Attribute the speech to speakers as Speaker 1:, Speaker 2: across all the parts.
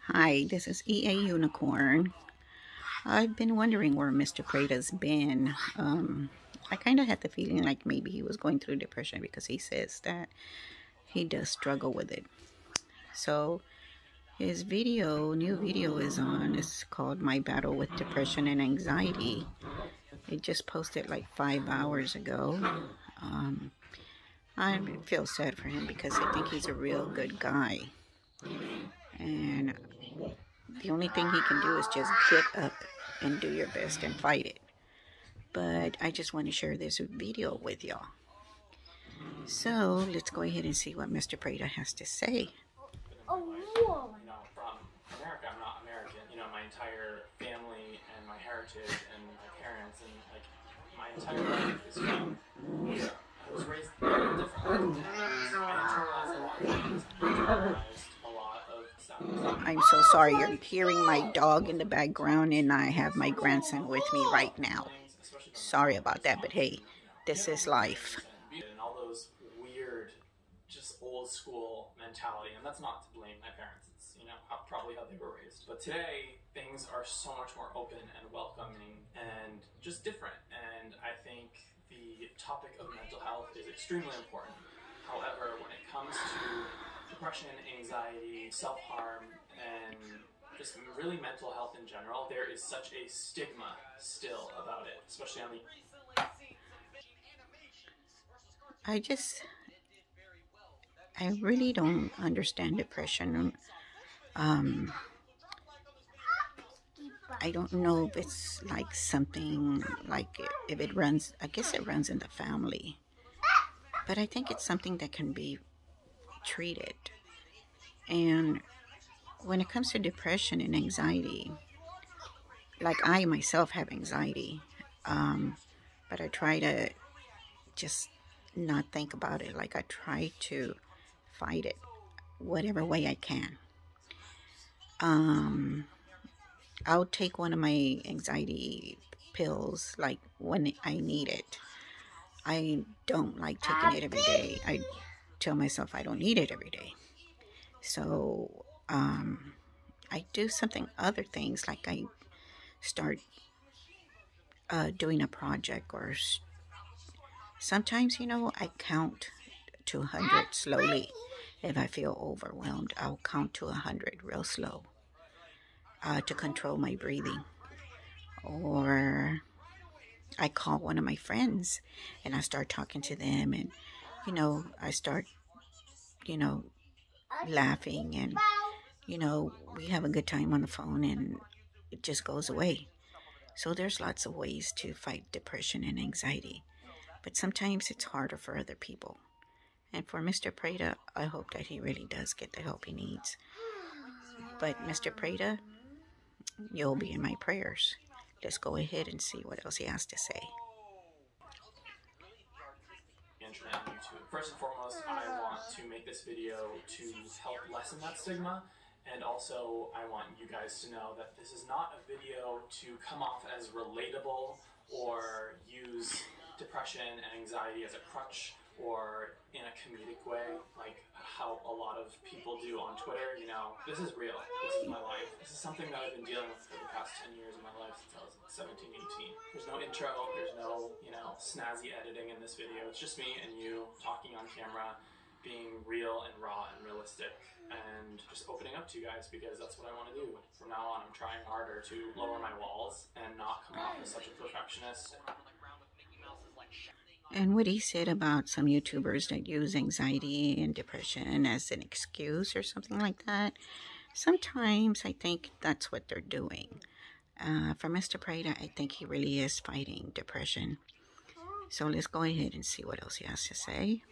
Speaker 1: Hi, this is EA Unicorn. I've been wondering where Mr. Preda's been. I kind of had the feeling like maybe he was going through depression because he says that he does struggle with it. So his new video is on. It's called My Battle with Depression and Anxiety. It just posted like 5 hours ago. I feel sad for him because I think he's a real good guy. And the only thing he can do is just get up and do your best and fight it. But I just want to share this video with y'all. So let's go ahead and see what Mr. Preda has to say.
Speaker 2: From America, I'm not American. My entire family and my heritage and my parents and my entire life is from Europe. I was raised differently.
Speaker 1: I'm so sorry. You're hearing my dog in the background, and I have my grandson with me right now. Sorry about that, but hey, this is life.
Speaker 2: And all those weird, just old school mentality, and that's not to blame my parents. It's probably how they were raised. But today, things are so much more open and welcoming and just different. And I think the topic of mental health is extremely important. However, when it comes to depression, anxiety, self-harm, and just really mental health in general, there is such a stigma still about it, especially on the...
Speaker 1: I really don't understand depression. I don't know if it's like something like if it runs, I guess it runs in the family. But I think it's something that can be treated. And when it comes to depression and anxiety, like I myself have anxiety, but I try to just not think about it. Like I try to fight it whatever way I can. I'll take one of my anxiety pills like when I need it. I don't like taking it every day. I tell myself I don't need it every day. So I do other things, like I start doing a project, or sometimes, I count to 100 slowly. If I feel overwhelmed, I'll count to 100 real slow to control my breathing. Or I call one of my friends and I start talking to them, and I start laughing, and we have a good time on the phone, and it just goes away. So there's lots of ways to fight depression and anxiety, but sometimes it's harder for other people. And for Mr. Preda, I hope that he really does get the help he needs. But Mr. Preda, you'll be in my prayers. Let's go ahead and see what else he has to say.
Speaker 2: Internet and YouTube. First and foremost, I want to make this video to help lessen that stigma, and also I want you guys to know that this is not a video to come off as relatable or use depression and anxiety as a crutch or in a comedic way, like how a lot of people do on Twitter. This is real. This is my life. This is something that I've been dealing with for the past 10 years of my life since I was 17, 18. There's no intro, there's no, snazzy editing in this video. It's just me and you talking on camera, being real and raw and realistic, and just opening up to you guys, because that's what I want to do. From now on, I'm trying harder to lower my walls and not come off as such a perfectionist.
Speaker 1: And what he said about some YouTubers that use anxiety and depression as an excuse or something like that, sometimes I think that's what they're doing. For Mr. Preda, I think he really is fighting depression. So let's go ahead and see what else he has to say.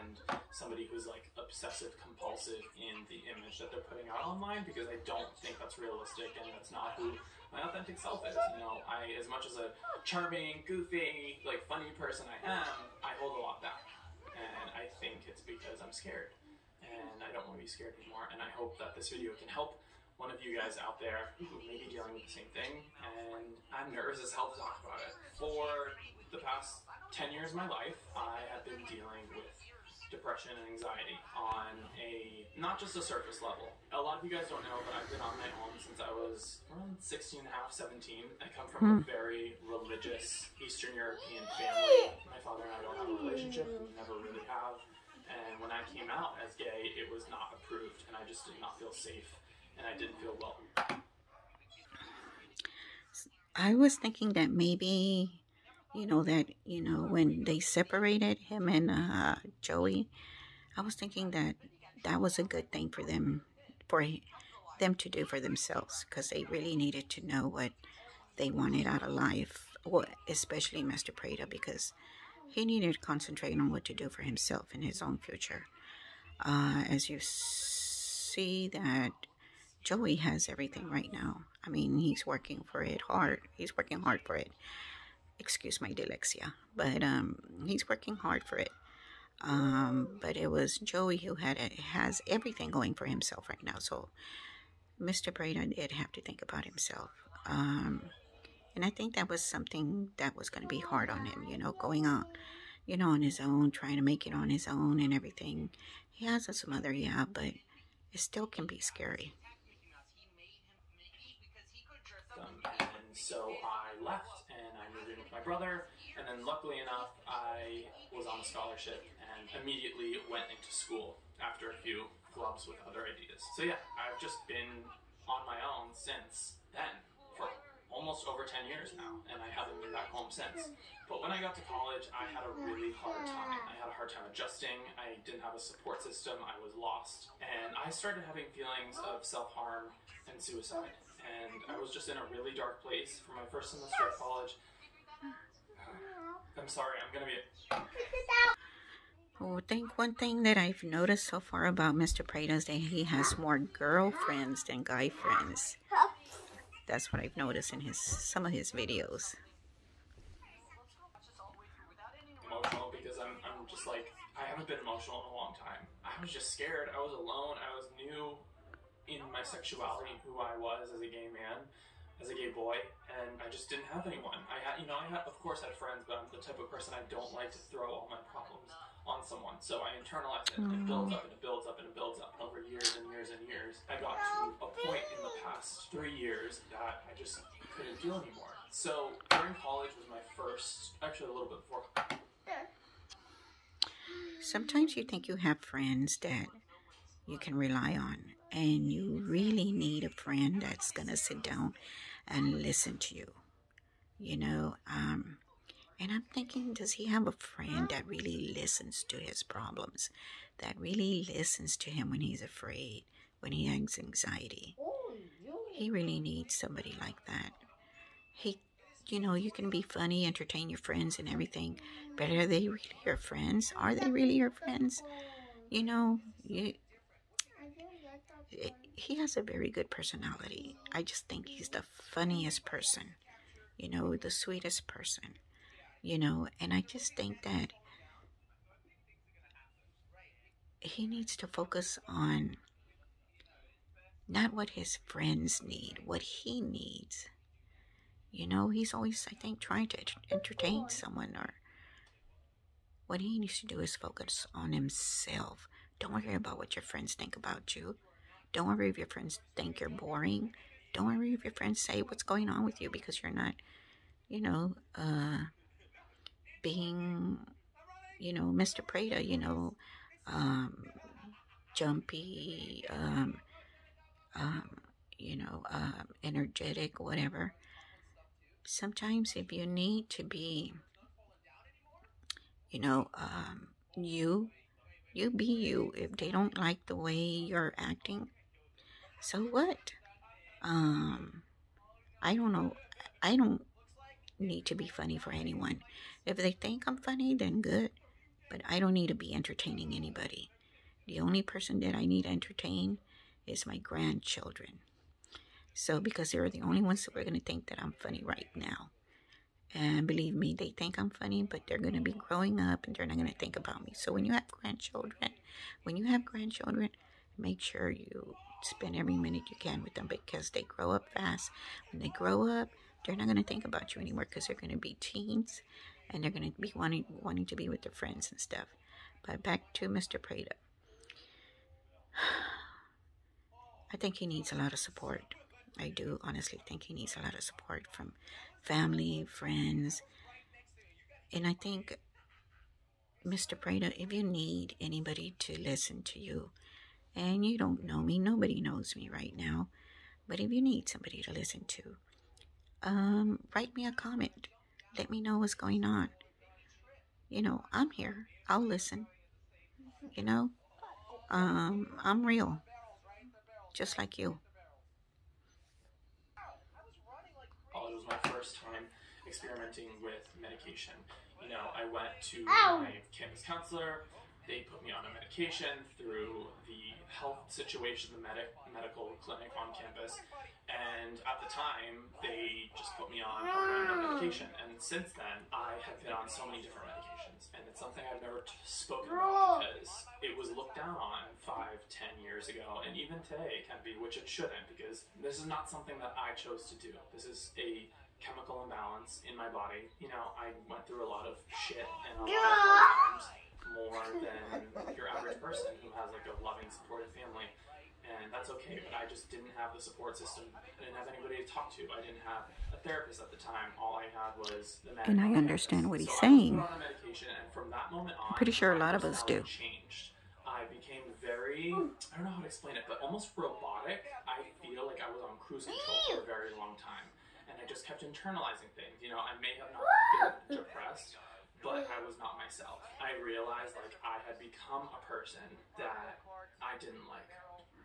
Speaker 2: And somebody who's like obsessive compulsive in the image that they're putting out online, because I don't think that's realistic, and that's not who my authentic self is. I, as much as a charming, goofy, funny person I am, I hold a lot back. And I think it's because I'm scared. And I don't want to be scared anymore. And I hope that this video can help one of you guys out there who may be dealing with the same thing. And I'm nervous as hell to talk about it. For the past 10 years of my life, I have been dealing with depression and anxiety on a not just a surface level. A lot of you guys don't know, but I've been on my own since I was around 16 and a half, 17. I come from a very religious Eastern European family. My father and I don't have a relationship. We never really have. And when I came out as gay, it was not approved, and I just did not feel safe, and I didn't feel welcome.
Speaker 1: I was thinking that maybe, when they separated him and Joey, I was thinking that that was a good thing for them to do for themselves, because they really needed to know what they wanted out of life, especially Mr. Preda, because he needed to concentrate on what to do for himself in his own future. As you see that Joey has everything right now. I mean, he's working for it hard. He's working hard for it. Excuse my dyslexia, but he's working hard for it. But it was Joey who has everything going for himself right now. So Mr. Preda did have to think about himself. And I think that was something that was going to be hard on him, going on, on his own, trying to make it on his own and everything. He has a mother, yeah, but it still can be scary.
Speaker 2: And so I left and I moved in with my brother, and then luckily enough I was on a scholarship and immediately went into school after a few flubs with other ideas. So yeah, I've just been on my own since then for almost over 10 years now, and I haven't been back home since. But when I got to college, I had a really hard time. I had a hard time adjusting. I didn't have a support system. I was lost. And I started having feelings of self-harm and suicide. And I was just in a really dark place for my first semester of college. I'm sorry, I'm gonna be...
Speaker 1: I think one thing that I've noticed so far about Mr. Preda is that he has more girlfriends than guy friends. That's what I've noticed in some of his videos.
Speaker 2: Emotional because I'm just like, I haven't been emotional in a long time. I was just scared. I was alone. I was new in my sexuality, who I was as a gay man, as a gay boy, and I just didn't have anyone. I of course had friends, but I'm the type of person I don't like to throw all my problems on someone. So I internalize it, and it builds up, and it builds up, and it builds up over years and years and years. I got to a point in the past 3 years that I just couldn't deal anymore. So during college was my first, actually a little bit before.
Speaker 1: Sometimes you think you have friends that you can rely on, and you really need a friend that's gonna sit down and listen to you, and I'm thinking, does he have a friend that really listens to his problems, that really listens to him when he's afraid, when he has anxiety? He really needs somebody like that. You can be funny, entertain your friends and everything, but are they really your friends? Are they really your friends? He has a very good personality. I just think he's the funniest person, the sweetest person, and I just think that he needs to focus on not what his friends need, what he needs. He's always, I think, trying to entertain someone, or what he needs to do is focus on himself. Don't worry about what your friends think about you. Don't worry if your friends think you're boring. Don't worry if your friends say what's going on with you because you're not, being, Mr. Preda, jumpy, energetic, whatever. Sometimes if you need to be, you be you. If they don't like the way you're acting, so what? I don't know. I don't need to be funny for anyone. If they think I'm funny, then good. But I don't need to be entertaining anybody. The only person that I need to entertain is my grandchildren. So, because they're the only ones that are going to think that I'm funny right now. And believe me, they think I'm funny, but they're going to be growing up and they're not going to think about me. So when you have grandchildren, make sure you spend every minute you can with them, because they grow up fast. When they grow up, they're not going to think about you anymore, because they're going to be teens and they're going to be wanting to be with their friends and stuff. But back to Mr. Preda. I think he needs a lot of support. I do honestly think he needs a lot of support from family, friends. And I think, Mr. Preda, if you need anybody to listen to you, and you don't know me, nobody knows me right now, but if you need somebody to listen to, write me a comment. Let me know what's going on. You know, I'm here. I'll listen. You know, I'm real, just like you.
Speaker 2: It was my first time experimenting with medication. You know, I went to my campus counselor. They put me on a medication through the health situation, the medical clinic on campus. And at the time, they just put me on a random medication. And since then, I have been on so many different medications. And it's something I've never spoken about because it was looked down on 5-10 years ago. And even today it can be, which it shouldn't, because this is not something that I chose to do. This is a chemical imbalance in my body. You know, I went through a lot of shit and a lot of hard times, more than your average person who has like a loving, supportive family. And that's okay, but I just didn't have the support system. I didn't have anybody to talk to. I didn't have a therapist at the time. All I had was the medication.
Speaker 1: And I understand what he's saying.
Speaker 2: I was put on a medication, and from that moment on,
Speaker 1: I'm pretty sure a lot of us do.
Speaker 2: Changed. I became very, I don't know how to explain it, but almost robotic. I feel like I was on cruise control for a very long time. And I just kept internalizing things. You know, I may have not been depressed, but I was not myself. I realized like I had become a person that I didn't like.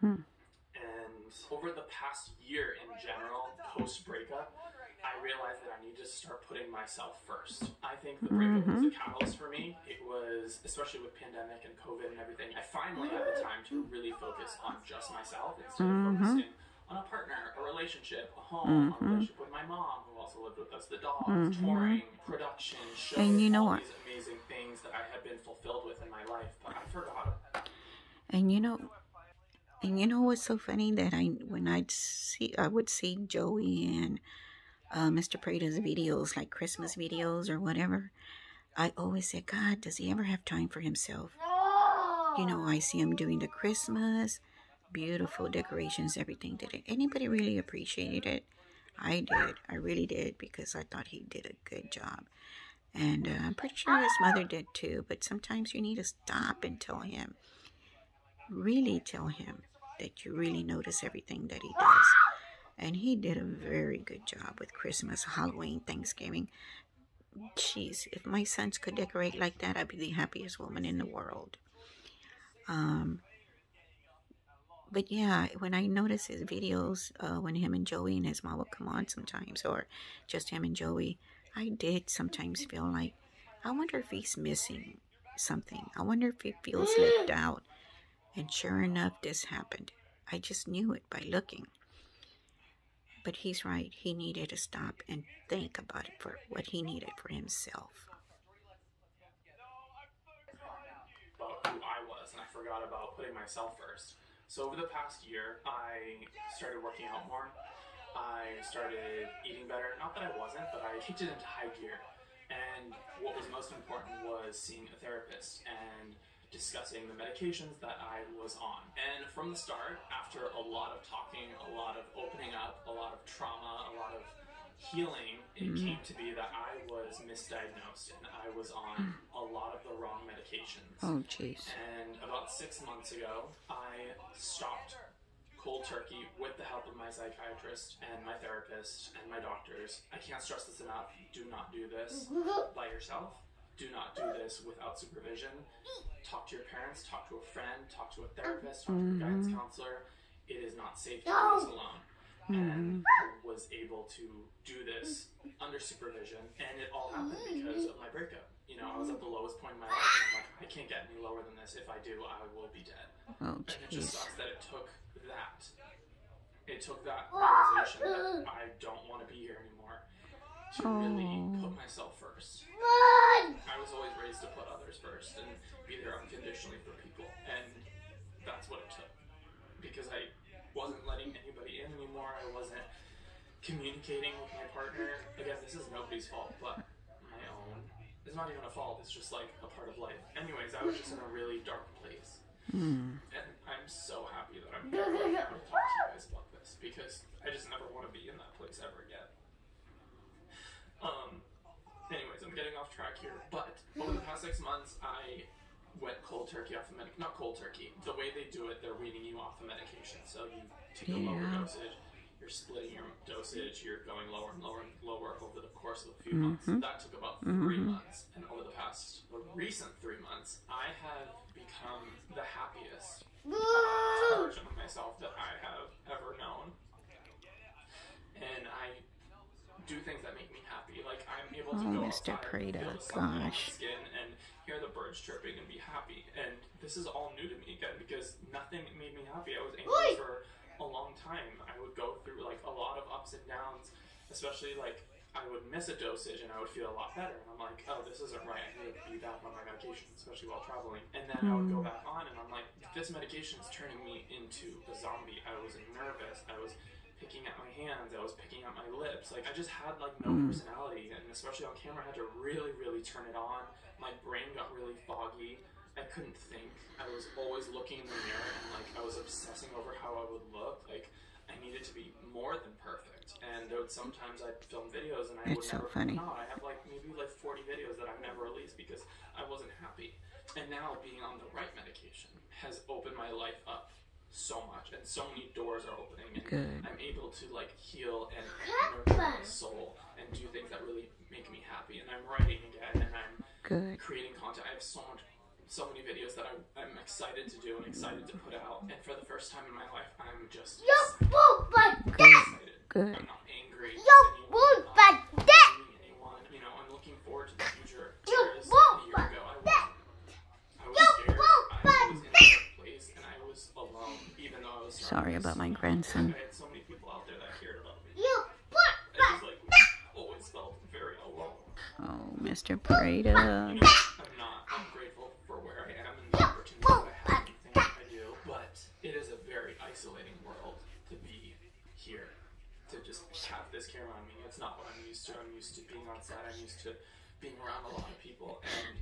Speaker 2: And over the past year in general, post-breakup, I realized that I needed to start putting myself first. I think the breakup was a catalyst for me. It was, especially with pandemic and COVID and everything, I finally had the time to really focus on just myself instead of focusing on a partner, a relationship, a home, a relationship with my mom, who also lived with us, the dog, touring, production, shows,
Speaker 1: and you know
Speaker 2: all
Speaker 1: what?
Speaker 2: these amazing things that I had been fulfilled with in my life, but I forgot it.
Speaker 1: And you know what's so funny, that I would see Joey and Mr. Preda's videos, like Christmas videos or whatever. I always said, God, does he ever have time for himself? You know, I see him doing the Christmas, beautiful decorations, everything. Did anybody really appreciate it? I did. I really did, because I thought he did a good job. And I'm pretty sure his mother did too. But sometimes you need to stop and tell him, really tell him, that you really notice everything that he does. And he did a very good job with Christmas, Halloween, Thanksgiving. Jeez, if my sons could decorate like that, I'd be the happiest woman in the world. But yeah, when I notice his videos, when him and Joey and his mom would come on sometimes, or just him and Joey, I did sometimes feel like, I wonder if he's missing something. I wonder if he feels left out. And sure enough, this happened. I just knew it by looking. But he's right. He needed to stop and think about it, for what he needed for himself.
Speaker 2: About who I was, and I forgot about putting myself first. So over the past year, I started working out more. I started eating better. Not that I wasn't, but I kicked it into high gear. And what was most important was seeing a therapist and discussing the medications that I was on. And from the start, after a lot of talking, a lot of opening up, a lot of trauma, a lot of healing, it came to be that I was misdiagnosed and I was on a lot of the wrong medications.
Speaker 1: Oh, jeez.
Speaker 2: And about 6 months ago, I stopped cold turkey with the help of my psychiatrist and my therapist and my doctors. I can't stress this enough. Do not do this by yourself. Do not do this without supervision. Talk to your parents, talk to a friend, talk to a therapist, talk to a guidance counselor. It is not safe to do this alone. And I was able to do this under supervision, and it all happened because of my breakup. You know, I was at the lowest point in my life, and I'm like, I can't get any lower than this. If I do, I will be dead.
Speaker 1: Oh,
Speaker 2: and it just
Speaker 1: jeez.
Speaker 2: sucks that it took that. It took that realization that I don't want to be here anymore to really put myself first. I was always raised to put others first and be there unconditionally for people, and that's what it took. Because I wasn't letting anybody in anymore. I wasn't communicating with my partner. Again, this is nobody's fault, but my own. It's not even a fault. It's just like a part of life. Anyways, I was just in a really dark place. And I'm so happy that I'm here to talk to you because I just never want to be in that place ever again. Anyways, I'm getting off track here, but over the past 6 months, I went cold turkey off the not cold turkey. The way they do it, they're weaning you off the medication. So you take a lower dosage, you're splitting your dosage, you're going lower and lower and lower over the course of a few months. That took about 3 months. And over the recent 3 months, I have become the happiest version of myself that I have ever known. And I do things that make me happy. Like, I'm able to go
Speaker 1: Mr.
Speaker 2: outside,
Speaker 1: Preda,
Speaker 2: feel the sun on my
Speaker 1: gosh.
Speaker 2: skin, and hear the birds chirping and be happy. And this is all new to me again because nothing made me happy. I was angry for a long time. I would go through like a lot of ups and downs, especially like I would miss a dosage and I would feel a lot better. And I'm like, oh, this isn't right. I need to be back on my medication, especially while traveling. And then I would go back on and I'm like, this medication is turning me into a zombie. I was nervous. I was picking at my hands, I was picking at my lips. Like, I just had like no personality, and especially on camera I had to really, really turn it on. My brain got really foggy. I couldn't think. I was always looking in the mirror and like I was obsessing over how I would look. Like, I needed to be more than perfect. And there would sometimes I'd film videos and I would never put them out. I have like maybe like 40 videos that I've never released because I wasn't happy. And now being on the right medication has opened my life up so much, and so many doors are opening, and I'm able to like heal and nurture my soul and do things that really make me happy. And I'm writing again, and I'm creating content. I have so many videos that I'm excited to do and excited to put out. And for the first time in my life, I'm just excited. I'm not angry. Anyone. You know, I'm looking forward to the future. Whereas a year ago, I was scared. I was in a dark place, and I was alone, even though I was
Speaker 1: sorry about my grandson.
Speaker 2: I had so many people out there that cared about me. I just like always felt very alone.
Speaker 1: Oh, Mr. Preda.
Speaker 2: You know, I'm grateful for where I am and the opportunity that I have and the things that I do, but it is a very isolating world to be here, to just have this camera on me. It's not what I'm used to. I'm used to being on set. I'm used to being around a lot of people, and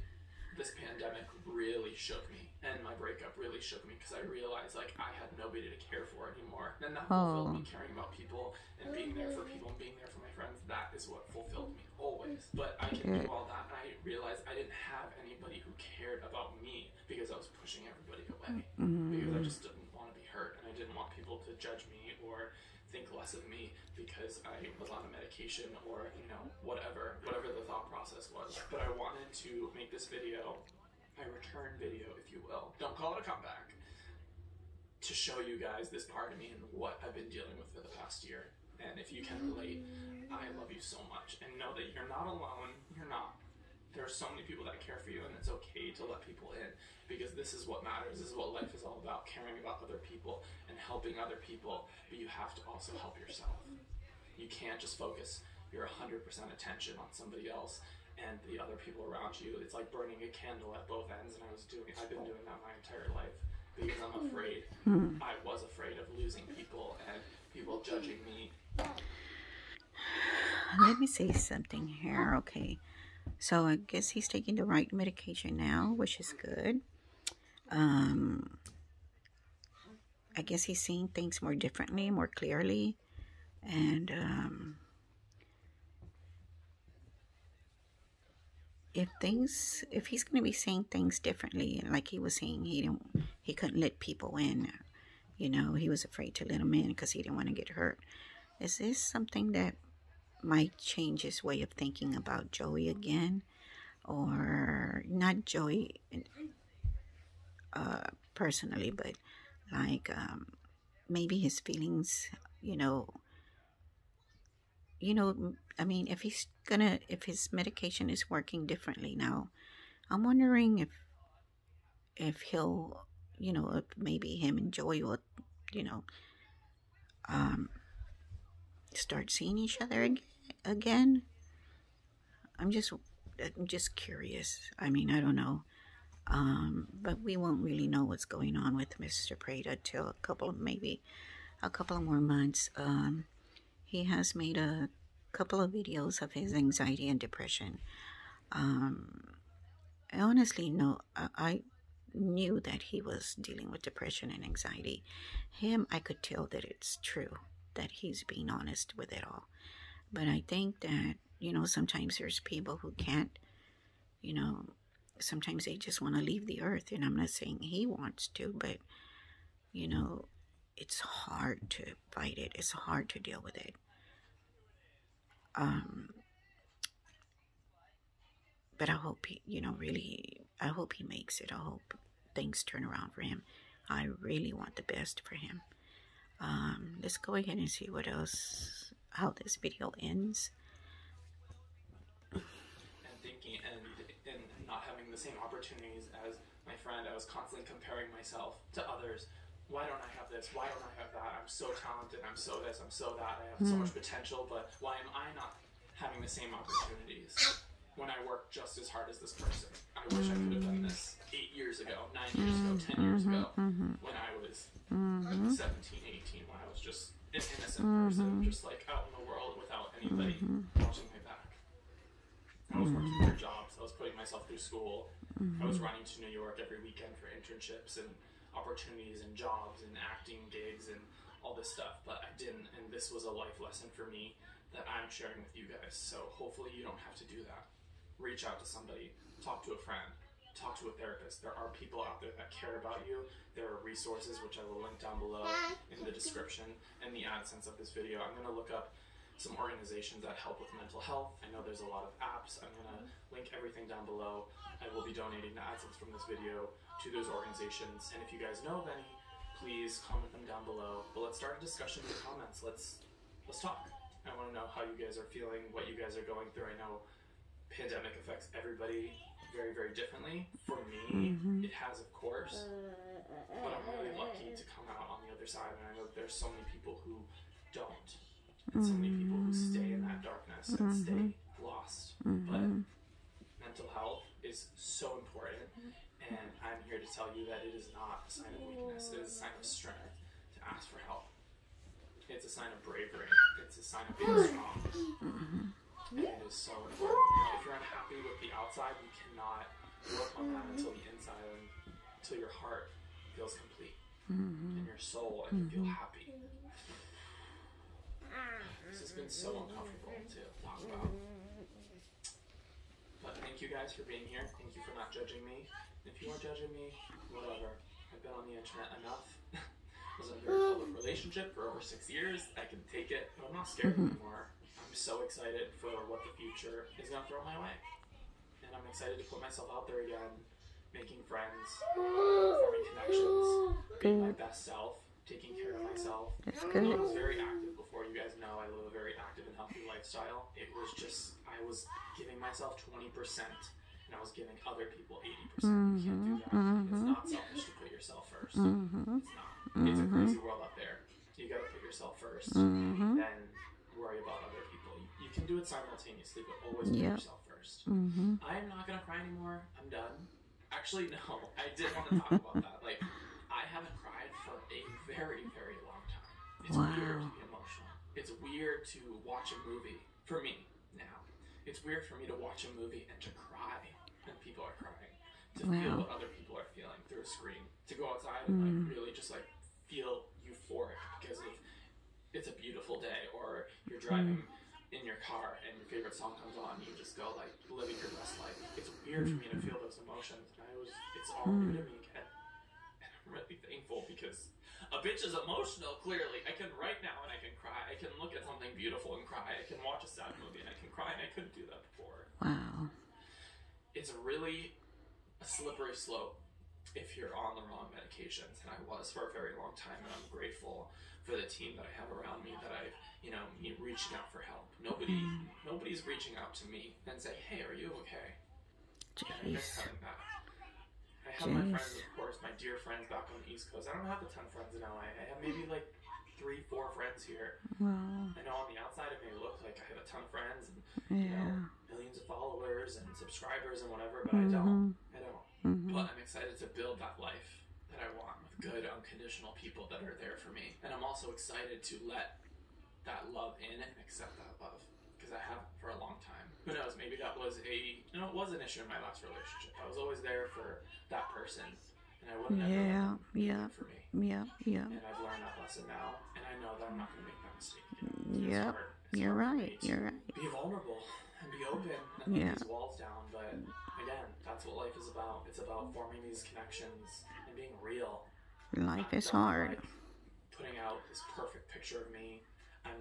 Speaker 2: this pandemic really shook me, and my breakup really shook me because I realized like I had nobody to care for anymore. And that fulfilled me, caring about people and being there for people and being there for my friends. That is what fulfilled me always. But I can do all that, and I realized I didn't have anybody who cared about me because I was pushing everybody away because I just didn't want to be hurt, and I didn't want people to judge me or think less of me because I was on a medication or, you know, whatever the thought process was. But I wanted to make this video, a return video, if you will. Don't call it a comeback. To show you guys this part of me and what I've been dealing with for the past year. And if you can relate, I love you so much. And know that you're not alone. You're not. There are so many people that care for you, and it's okay to let people in, because this is what matters. This is what life is all about, caring about other people and helping other people, but you have to also help yourself. You can't just focus your 100% attention on somebody else and the other people around you. It's like burning a candle at both ends, and I've been doing that my entire life because I'm afraid. I was afraid of losing people and people judging me.
Speaker 1: Let me say something here, okay? So I guess he's taking the right medication now, which is good. I guess he's seeing things more differently, more clearly. And if he's going to be saying things differently, like he was saying, he couldn't let people in. You know, he was afraid to let them in because he didn't want to get hurt. Is this something that might change his way of thinking about Joey again? Or not Joey personally, but like maybe his feelings, you know, I mean, if his medication is working differently now, I'm wondering if he'll, you know, if maybe him and Joey will, you know, start seeing each other again. I'm just curious. I mean, I don't know. But we won't really know what's going on with Mr. Preda till a couple of more months. He has made a couple of videos of his anxiety and depression. I honestly know, I knew that he was dealing with depression and anxiety. I could tell that it's true. that he's being honest with it all. But I think that, you know, sometimes there's people who can't, you know, sometimes they just want to leave the earth. And I'm not saying he wants to, but, you know, it's hard to fight it. It's hard to deal with it. But I hope he, you know, really, I hope he makes it. I hope things turn around for him. I really want the best for him. Let's go ahead and see what else, how this video ends.
Speaker 2: And thinking and not having the same opportunities as my friend, I was constantly comparing myself to others. Why don't I have this? Why don't I have that? I'm so talented. I'm so this. I'm so that. I have so much potential, but why am I not having the same opportunities when I work just as hard as this person? I wish I could have done this 8 years ago, 9 years ago, 10 years ago, when I was 17, 18, when I was just an innocent person, just like out in the world without anybody watching my back. I was working 3 jobs. I was putting myself through school. I was running to New York every weekend for internships and opportunities and jobs and acting gigs and all this stuff, but I didn't, and this was a life lesson for me that I'm sharing with you guys. So hopefully you don't have to do that. Reach out to somebody, talk to a friend, talk to a therapist. There are people out there that care about you. There are resources, which I will link down below in the description and the AdSense of this video. I'm going to look up some organizations that help with mental health. I know there's a lot of apps. I'm going to link everything down below. I will be donating the AdSense from this video to those organizations. And if you guys know of any, please comment them down below. But let's start a discussion in the comments. Let's talk. I want to know how you guys are feeling, what you guys are going through. I know pandemic affects everybody very, very differently. For me, it has, of course, but I'm really lucky to come out on the other side. And I know there's so many people who don't, and so many people who stay in that darkness and stay lost. But mental health is so important, and I'm here to tell you that it is not a sign of weakness. It is a sign of strength to ask for help. It's a sign of bravery. It's a sign of being strong. And it is so important. You know, if you're unhappy with the outside, you cannot work on that until the inside, until your heart feels complete and your soul, and you feel happy. This has been so uncomfortable to talk about. But thank you guys for being here. Thank you for not judging me. If you are judging me, whatever. I've been on the internet enough. I was in a very public relationship for over 6 years. I can take it, but I'm not scared anymore. I'm so excited for what the future is going to throw my way. And I'm excited to put myself out there again, making friends, forming connections, being my best self, taking care of myself.
Speaker 1: That's good.
Speaker 2: I was very active before. You guys know I live a very active and healthy lifestyle. It was just, I was giving myself 20%, and I was giving other people 80%. You can't do that. It's not selfish to put yourself first. It's not. It's a crazy world out there. You gotta put yourself first, then worry about other people. You can do it simultaneously, but always put yourself first. I'm not gonna cry anymore. I'm done. Actually, no. I did want to talk about that. Like, I haven't cried for a very, very long time. It's weird to be emotional. It's weird to watch a movie, for me, now. It's weird for me to watch a movie and to cry when people are crying. To feel what other people are feeling through a screen. To go outside and like really just like feel euphoric because of it's a beautiful day, or you're driving in your car and your favorite song comes on and you just go like living your best life. It's weird for me to feel those emotions, and it's all new to me again. And I'm really thankful because a bitch is emotional, clearly. I can right now and I can cry. I can look at something beautiful and cry. I can watch a sad movie and I can cry, and I couldn't do that before.
Speaker 1: Wow.
Speaker 2: It's really a slippery slope if you're on the wrong medications, and I was for a very long time, and I'm grateful for the team that I have around me, that I've, me reaching out for help. Nobody's reaching out to me and say, hey, are you okay? And I miss having that. I have my friends, of course, my dear friends back on the East Coast. I don't have a ton of friends in LA. I have maybe like 3-4 friends here. Wow. I know on the outside it may look like I have a ton of friends and millions of followers and subscribers and whatever, but I don't. But I'm excited to build that life that I want with good, unconditional people that are there for me. And I'm also excited to let that love in and accept that love, because I haven't for a long time. Who knows, maybe that was it was an issue in my last relationship. I was always there for that person, and I wouldn't ever let them be for me. And I've learned that lesson now, and I know that I'm not going to make that mistake again.
Speaker 1: Yep, you're right. You're right.
Speaker 2: Be vulnerable and be open and let these walls down. But again, that's what life is about. It's about forming these connections and being real.
Speaker 1: Life is hard.
Speaker 2: Like, putting out this perfect picture of me. I'm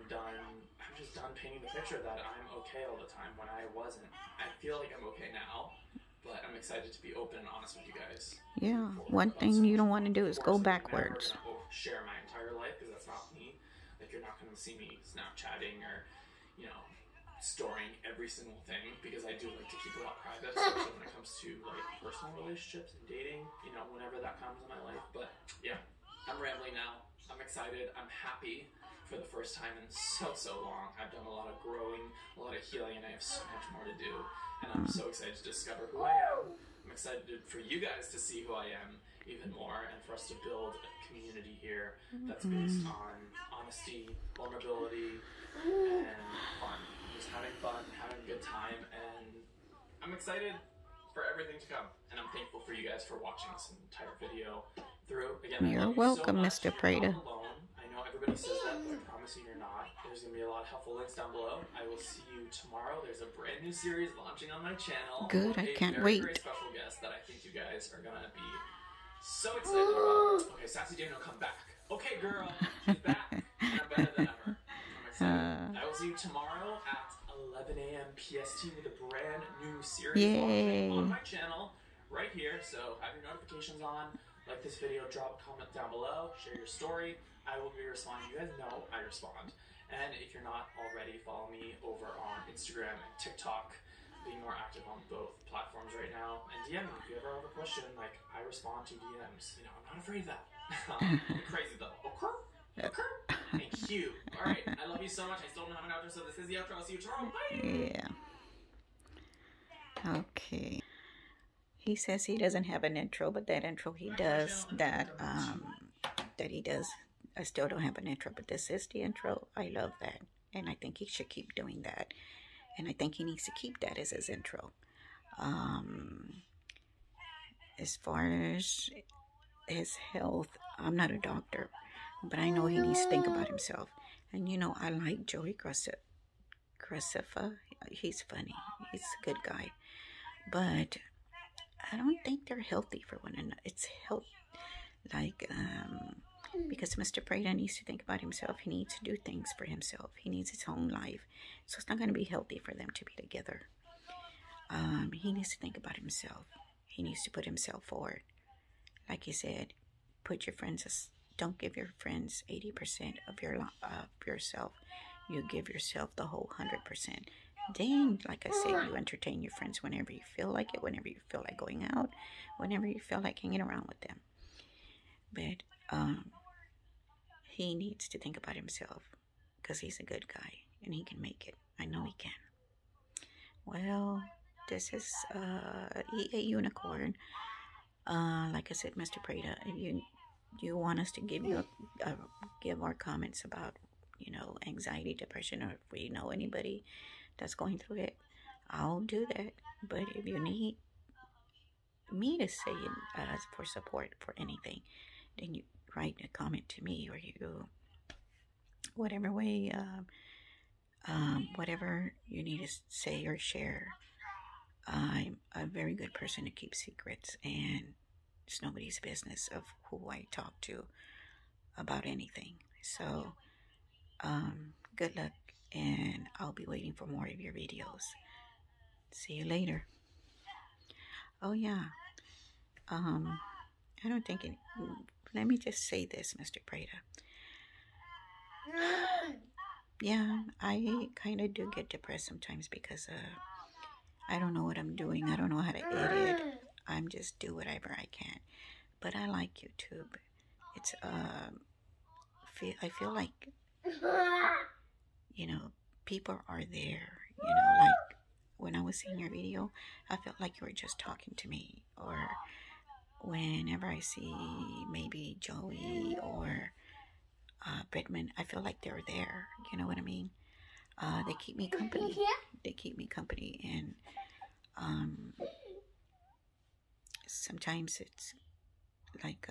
Speaker 2: just done painting the picture that I'm okay all the time when I wasn't. I feel like I'm okay now, but I'm excited to be open and honest with you guys.
Speaker 1: Yeah, one thing you don't want to do is go backwards.
Speaker 2: I'm never going to share my entire life because that's not me. Like, you're not going to see me Snapchatting or, you know, storing every single thing, because I do like to keep a lot private, especially when it comes to like personal relationships and dating, you know, whenever that comes in my life. But yeah, I'm rambling now. I'm excited. I'm happy. For the first time in so long. I've done a lot of growing, a lot of healing, and I have so much more to do. And I'm so excited to discover who I am. I'm excited for you guys to see who I am even more, and for us to build a community here that's based on honesty, vulnerability, and fun. Just having fun, having a good time, and I'm excited for everything to come. And I'm thankful for you guys for watching this entire video through. Again,
Speaker 1: you're welcome, Mr. Preda.
Speaker 2: Everybody says that, but I promise you you're not. There's going to be a lot of helpful links down below. I will see you tomorrow. There's a brand new series launching on my channel.
Speaker 1: Good, I can't wait.
Speaker 2: A very special guest that I think you guys are going to be so excited about. Okay, Sassy Daniel, come back. Okay, girl, she's back. And I'm better than ever. I'm excited. I will see you tomorrow at 11 a.m. PST with a brand new series launching on my channel right here. So have your notifications on. Like this video, drop a comment down below, share your story. I will be responding. You guys know I respond. And if you're not already, follow me over on Instagram and TikTok. Being more active on both platforms right now. And DM me if you ever have a question. Like, I respond to DMs. You know, I'm not afraid of that. I'm crazy though. Okay? Thank you. Alright, I love you so much. I still don't have an outro, so this is the outro. I'll see you tomorrow. Bye!
Speaker 1: Yeah. Okay. He says he doesn't have an intro, but that intro he does, that he does, I still don't have an intro, but this is the intro. I love that, and I think he should keep doing that, and I think he needs to keep that as his intro. As far as his health, I'm not a doctor, but I know he needs to think about himself, and you know, I like Joey Graceffa. He's funny. He's a good guy, but I don't think they're healthy for one another. It's health, like, because Mr. Preda needs to think about himself. He needs to do things for himself. He needs his own life. So it's not going to be healthy for them to be together. He needs to think about himself. He needs to put himself forward. Like you said, put your friends, don't give your friends 80% of yourself. You give yourself the whole 100%. Then, like I said, you entertain your friends whenever you feel like it, whenever you feel like going out, whenever you feel like hanging around with them. But he needs to think about himself, because he's a good guy and he can make it. I know he can. Well, this is a unicorn. Like I said, Mr. Preda, if you want us to give you give our comments about, you know, anxiety, depression, or if we know anybody that's going through it, I'll do that. But if you need me to say for support for anything, then you write a comment to me, or you, whatever way, whatever you need to say or share. I'm a very good person to keep secrets, and it's nobody's business of who I talk to about anything. So, good luck, and I'll be waiting for more of your videos. See you later. Oh yeah, I don't think it, let me just say this, Mr. Preda. Yeah, I kind of do get depressed sometimes because I don't know what I'm doing. I don't know how to edit. I'm just do whatever I can. But I like YouTube. It's I feel like, you know, people are there. You know, like when I was seeing your video, I felt like you were just talking to me. Or whenever I see maybe Joey or Bridman, I feel like they're there. You know what I mean? They keep me company. They keep me company, and sometimes it's like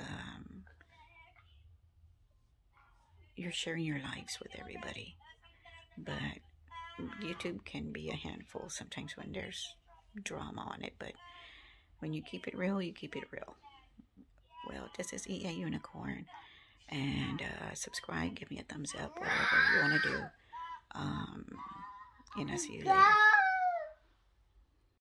Speaker 1: you're sharing your lives with everybody. But YouTube can be a handful sometimes when there's drama on it. But when you keep it real, you keep it real. Well, this is EA Unicorn. And subscribe, give me a thumbs up, whatever you want to do. And I'll see you later.